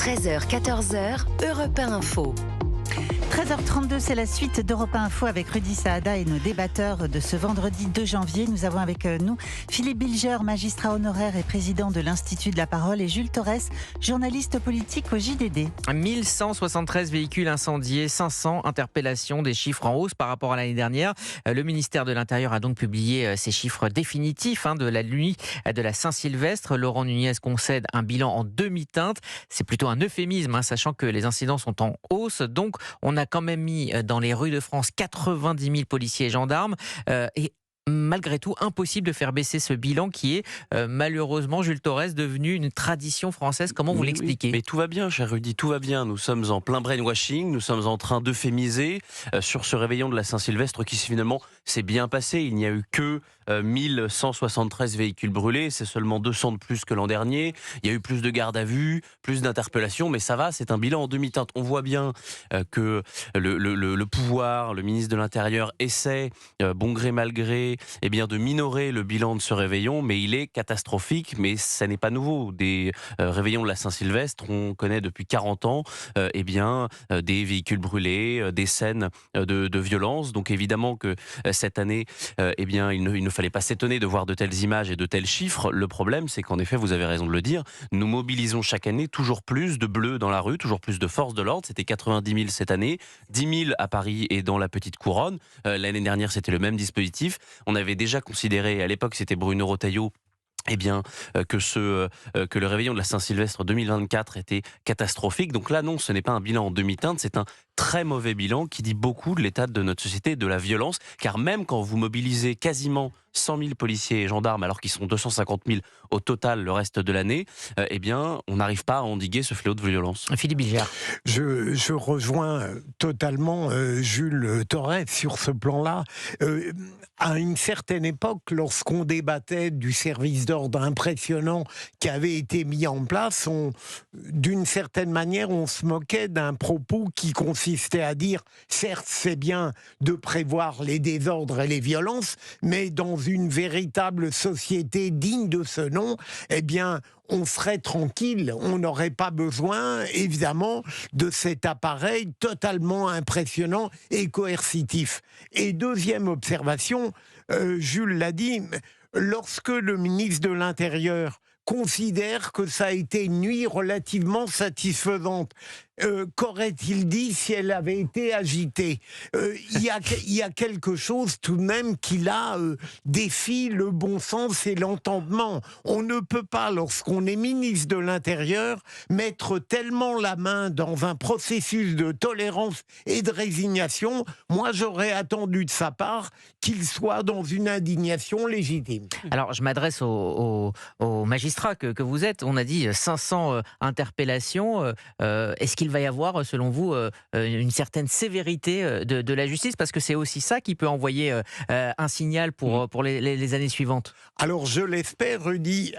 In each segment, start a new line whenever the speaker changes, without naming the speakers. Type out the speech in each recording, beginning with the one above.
13h, 14h, Europe 1 Info.
13h32, c'est la suite d'Europe 1 Info avec Rudy Saada et nos débatteurs de ce vendredi 2 janvier. Nous avons avec nous Philippe Bilger, magistrat honoraire et président de l'Institut de la Parole, et Jules Torres, journaliste politique au JDD.
1173 véhicules incendiés, 500 interpellations, des chiffres en hausse par rapport à l'année dernière. Le ministère de l'Intérieur a donc publié ces chiffres définitifs de la nuit de la Saint-Sylvestre. Laurent Nunez concède un bilan en demi-teinte. C'est plutôt un euphémisme, sachant que les incidents sont en hausse. Donc, on a quand même mis dans les rues de France 90 000 policiers et gendarmes. Et malgré tout, impossible de faire baisser ce bilan qui est malheureusement, Jules Torres, devenu une tradition française. Comment vous l'expliquez ?
Mais tout va bien, cher Rudy, tout va bien. Nous sommes en plein brainwashing, nous sommes en train d'euphémiser sur ce réveillon de la Saint-Sylvestre qui finalement s'est bien passé. Il n'y a eu que 1173 véhicules brûlés, c'est seulement 200 de plus que l'an dernier. Il y a eu plus de gardes à vue, plus d'interpellations, mais ça va, c'est un bilan en demi-teinte. On voit bien que le pouvoir, le ministre de l'Intérieur essaie, bon gré mal gré, de minorer le bilan de ce réveillon, mais il est catastrophique, mais ça n'est pas nouveau. Des réveillons de la Saint-Sylvestre, on connaît depuis 40 ans des véhicules brûlés, des scènes de violence. Donc évidemment que cette année, il ne fallait pas s'étonner de voir de telles images et de tels chiffres. Le problème, c'est qu'en effet, vous avez raison de le dire, nous mobilisons chaque année toujours plus de bleus dans la rue, toujours plus de forces de l'ordre. C'était 90 000 cette année, 10 000 à Paris et dans la Petite Couronne. L'année dernière, c'était le même dispositif. On avait déjà considéré, à l'époque, c'était Bruno Retailleau, que le réveillon de la Saint-Sylvestre 2024 était catastrophique. Donc là, non, ce n'est pas un bilan en demi-teinte, c'est un très mauvais bilan qui dit beaucoup de l'état de notre société, de la violence, car même quand vous mobilisez quasiment 100 000 policiers et gendarmes, alors qu'ils sont 250 000 au total le reste de l'année, on n'arrive pas à endiguer ce fléau de violence.
Philippe Bilger.
Je rejoins totalement Jules Torres sur ce plan-là. À une certaine époque, lorsqu'on débattait du service d'ordre impressionnant qui avait été mis en place, d'une certaine manière, on se moquait d'un propos qui consistait à dire, certes, c'est bien de prévoir les désordres et les violences, mais dans une véritable société digne de ce nom, on serait tranquille, on n'aurait pas besoin, évidemment, de cet appareil totalement impressionnant et coercitif. Et deuxième observation, Jules l'a dit, lorsque le ministre de l'Intérieur considère que ça a été une nuit relativement satisfaisante, qu'aurait-il dit si elle avait été agitée ? Il y a quelque chose tout de même qui là défie le bon sens et l'entendement. On ne peut pas, lorsqu'on est ministre de l'Intérieur, mettre tellement la main dans un processus de tolérance et de résignation. Moi, j'aurais attendu de sa part qu'il soit dans une indignation légitime.
Alors, je m'adresse au magistrat que vous êtes. On a dit 500 interpellations. Est-ce qu'il va y avoir, selon vous, une certaine sévérité de la justice ? Parce que c'est aussi ça qui peut envoyer un signal pour les années suivantes.
Alors, je l'espère, Rudy,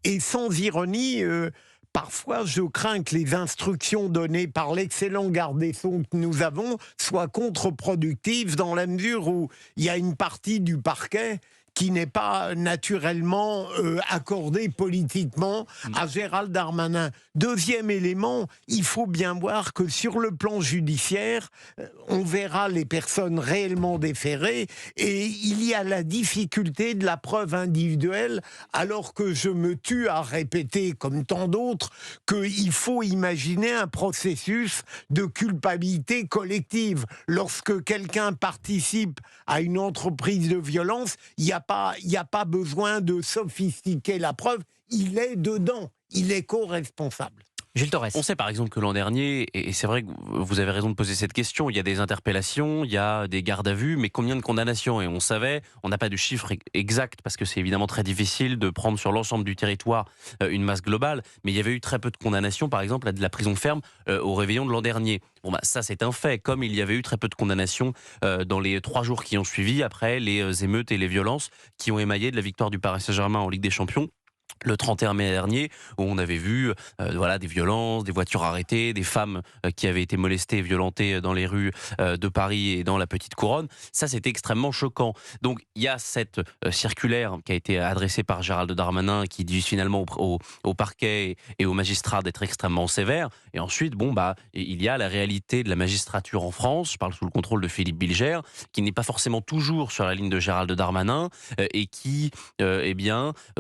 et sans ironie... Parfois, je crains que les instructions données par l'excellent garde des Sceaux que nous avons soient contre-productives dans la mesure où il y a une partie du parquet qui n'est pas naturellement accordé politiquement à Gérald Darmanin. Deuxième élément, il faut bien voir que sur le plan judiciaire, on verra les personnes réellement déférées et il y a la difficulté de la preuve individuelle, alors que je me tue à répéter, comme tant d'autres, qu'il faut imaginer un processus de culpabilité collective. Lorsque quelqu'un participe à une entreprise de violence, il n'y a pas besoin de sophistiquer la preuve, il est dedans, il est co-responsable.
Jules Torres.
On sait par exemple que l'an dernier, et c'est vrai que vous avez raison de poser cette question, il y a des interpellations, il y a des gardes à vue, mais combien de condamnations ? Et on savait, on n'a pas de chiffre exact, parce que c'est évidemment très difficile de prendre sur l'ensemble du territoire une masse globale, mais il y avait eu très peu de condamnations, par exemple, à de la prison ferme au réveillon de l'an dernier. Ça c'est un fait, comme il y avait eu très peu de condamnations dans les 3 jours qui ont suivi, après les émeutes et les violences qui ont émaillé de la victoire du Paris Saint-Germain en Ligue des Champions le 31 mai dernier, où on avait vu voilà, des violences, des voitures arrêtées, des femmes qui avaient été molestées et violentées dans les rues de Paris et dans la Petite Couronne. Ça, c'était extrêmement choquant. Donc, il y a cette circulaire qui a été adressée par Gérald Darmanin, qui dit finalement au parquet et aux magistrats d'être extrêmement sévères. Et ensuite, il y a la réalité de la magistrature en France, je parle sous le contrôle de Philippe Bilger, qui n'est pas forcément toujours sur la ligne de Gérald Darmanin, et qui,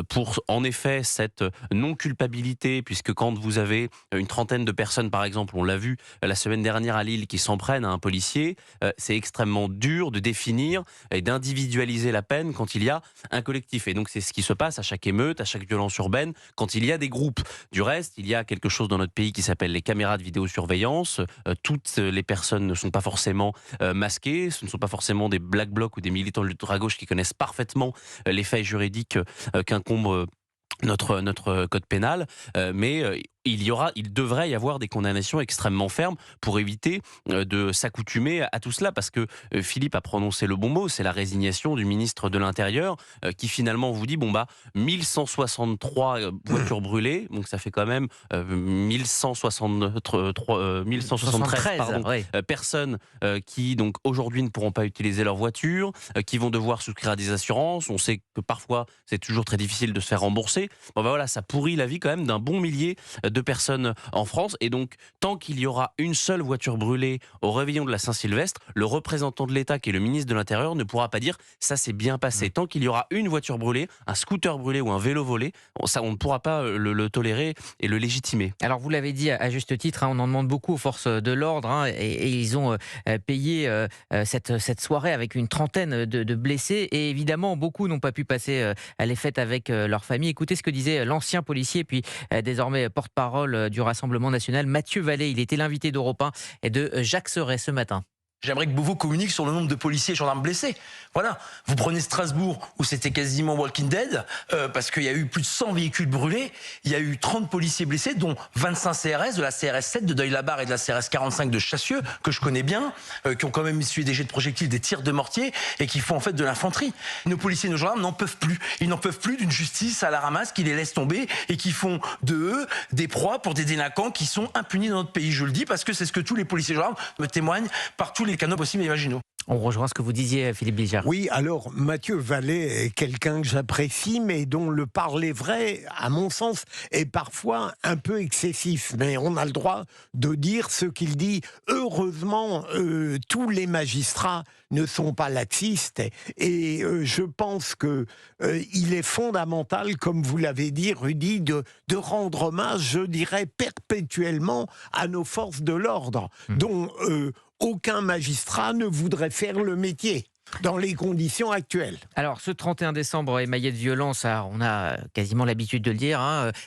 pour en effet cette non-culpabilité, puisque quand vous avez une trentaine de personnes, par exemple, on l'a vu la semaine dernière à Lille, qui s'en prennent à un policier, c'est extrêmement dur de définir et d'individualiser la peine quand il y a un collectif. Et donc c'est ce qui se passe à chaque émeute, à chaque violence urbaine, quand il y a des groupes. Du reste, il y a quelque chose dans notre pays qui s'appelle les caméras de vidéosurveillance. Toutes les personnes ne sont pas forcément masquées, ce ne sont pas forcément des black blocs ou des militants de l'ultra-gauche qui connaissent parfaitement les failles juridiques qu'incombe notre code pénal, mais il devrait y avoir des condamnations extrêmement fermes pour éviter de s'accoutumer à tout cela, parce que Philippe a prononcé le bon mot, c'est la résignation du ministre de l'Intérieur qui finalement vous dit 1163 voitures brûlées, donc ça fait quand même 1173 personnes qui donc aujourd'hui ne pourront pas utiliser leur voiture, qui vont devoir souscrire à des assurances. On sait que parfois c'est toujours très difficile de se faire rembourser. Voilà, ça pourrit la vie quand même d'un bon millier de personnes en France. Et donc, tant qu'il y aura une seule voiture brûlée au réveillon de la Saint-Sylvestre, le représentant de l'État, qui est le ministre de l'Intérieur, ne pourra pas dire ça s'est bien passé. Tant qu'il y aura une voiture brûlée, un scooter brûlé ou un vélo volé, on ne pourra pas le tolérer et le légitimer.
Alors, vous l'avez dit à juste titre, on en demande beaucoup aux forces de l'ordre, et ils ont payé cette soirée avec une trentaine de blessés. Et évidemment, beaucoup n'ont pas pu passer les fêtes avec leur famille. Écoutez ce que disait l'ancien policier, puis désormais porte-parole du Rassemblement national, Mathieu Vallée. Il était l'invité d'Europe 1 et de Jacques Serret ce matin.
J'aimerais que Beauvau communique sur le nombre de policiers et gendarmes blessés. Voilà. Vous prenez Strasbourg, où c'était quasiment Walking Dead, parce qu'il y a eu plus de 100 véhicules brûlés. Il y a eu 30 policiers blessés, dont 25 CRS, de la CRS 7 de Deuil-la-Barre et de la CRS 45 de Chassieux, que je connais bien, qui ont quand même essuyé des jets de projectiles, des tirs de mortier, et qui font en fait de l'infanterie. Nos policiers et nos gendarmes n'en peuvent plus. Ils n'en peuvent plus d'une justice à la ramasse qui les laisse tomber et qui font de eux des proies pour des délinquants qui sont impunis dans notre pays. Je le dis parce que c'est ce que tous les policiers et gendarmes me témoignent par tous les canaux possibles et imaginaux.
On rejoint ce que vous disiez, Philippe Bilger.
Oui, alors Mathieu Vallée est quelqu'un que j'apprécie, mais dont le parler vrai, à mon sens, est parfois un peu excessif. Mais on a le droit de dire ce qu'il dit. Heureusement, tous les magistrats ne sont pas laxistes, et je pense que il est fondamental, comme vous l'avez dit, Rudy, de rendre hommage, je dirais, perpétuellement à nos forces de l'ordre, dont aucun magistrat ne voudrait faire le métier dans les conditions actuelles.
Alors, ce 31 décembre émaillé de violence, on a quasiment l'habitude de le dire,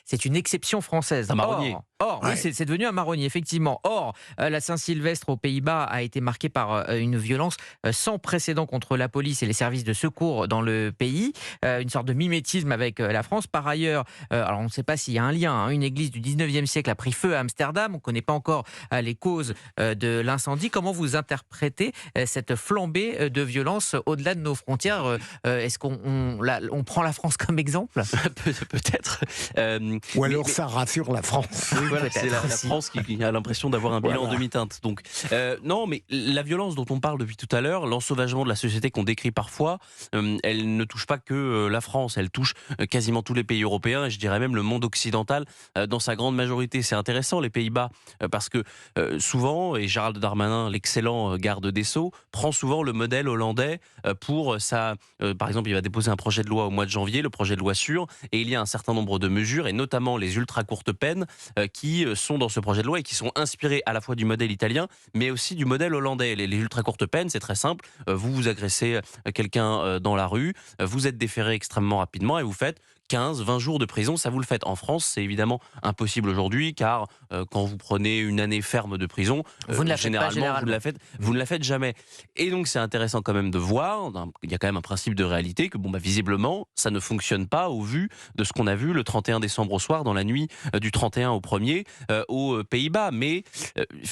c'est une exception française.
Un marronnier.
Or, oui, c'est devenu un marronnier, effectivement. Or, la Saint-Sylvestre aux Pays-Bas a été marquée par une violence sans précédent contre la police et les services de secours dans le pays, une sorte de mimétisme avec la France. Par ailleurs, alors on ne sait pas s'il y a un lien, une église du 19e siècle a pris feu à Amsterdam, on ne connaît pas encore les causes de l'incendie. Comment vous interprétez cette flambée de violence au-delà de nos frontières? Est-ce qu'on prend la France comme exemple?
Peut-être.
Ou alors ça rassure la France.
Voilà, c'est la France qui a l'impression d'avoir un bilan en demi-teinte. Donc, non, mais la violence dont on parle depuis tout à l'heure, l'ensauvagement de la société qu'on décrit parfois, elle ne touche pas que la France, elle touche quasiment tous les pays européens, et je dirais même le monde occidental dans sa grande majorité. C'est intéressant, les Pays-Bas, parce que souvent, et Gérald Darmanin, l'excellent garde des Sceaux, prend souvent le modèle hollandais pour ça. Par exemple, il va déposer un projet de loi au mois de janvier, le projet de loi sûre, et il y a un certain nombre de mesures, et notamment les ultra courtes peines, qui sont dans ce projet de loi et qui sont inspirés à la fois du modèle italien, mais aussi du modèle hollandais. Les ultra courtes peines, c'est très simple. Vous agressez quelqu'un dans la rue, vous êtes déféré extrêmement rapidement et vous faites 15-20 jours de prison, ça vous le faites. En France, c'est évidemment impossible aujourd'hui, car quand vous prenez une année ferme de prison,
vous ne la faites pas généralement.
Vous ne la faites jamais. Et donc c'est intéressant quand même de voir, il y a quand même un principe de réalité, que visiblement, ça ne fonctionne pas au vu de ce qu'on a vu le 31 décembre au soir, dans la nuit du 31 au 1er, aux Pays-Bas. Mais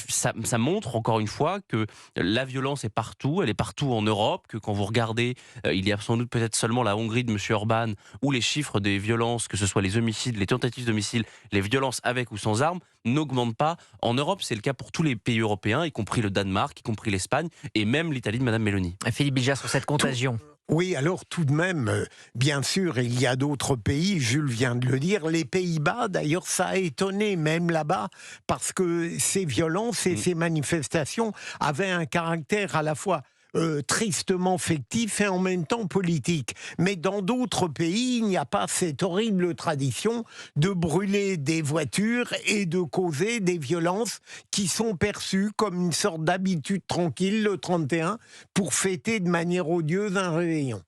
ça montre encore une fois que la violence est partout, elle est partout en Europe, que quand vous regardez, il y a sans doute peut-être seulement la Hongrie de M. Orbán, où les chiffres des violences, que ce soit les homicides, les tentatives d'homicide, les violences avec ou sans armes, n'augmente pas. En Europe, c'est le cas pour tous les pays européens, y compris le Danemark, y compris l'Espagne et même l'Italie de Madame Meloni.
Philippe Bilger, sur cette contagion.
Oui, alors tout de même, bien sûr, il y a d'autres pays, Jules vient de le dire, les Pays-Bas, d'ailleurs, ça a étonné même là-bas, parce que ces violences et ces manifestations avaient un caractère à la fois tristement fictif et en même temps politique. Mais dans d'autres pays, il n'y a pas cette horrible tradition de brûler des voitures et de causer des violences qui sont perçues comme une sorte d'habitude tranquille le 31 pour fêter de manière odieuse un réveillon.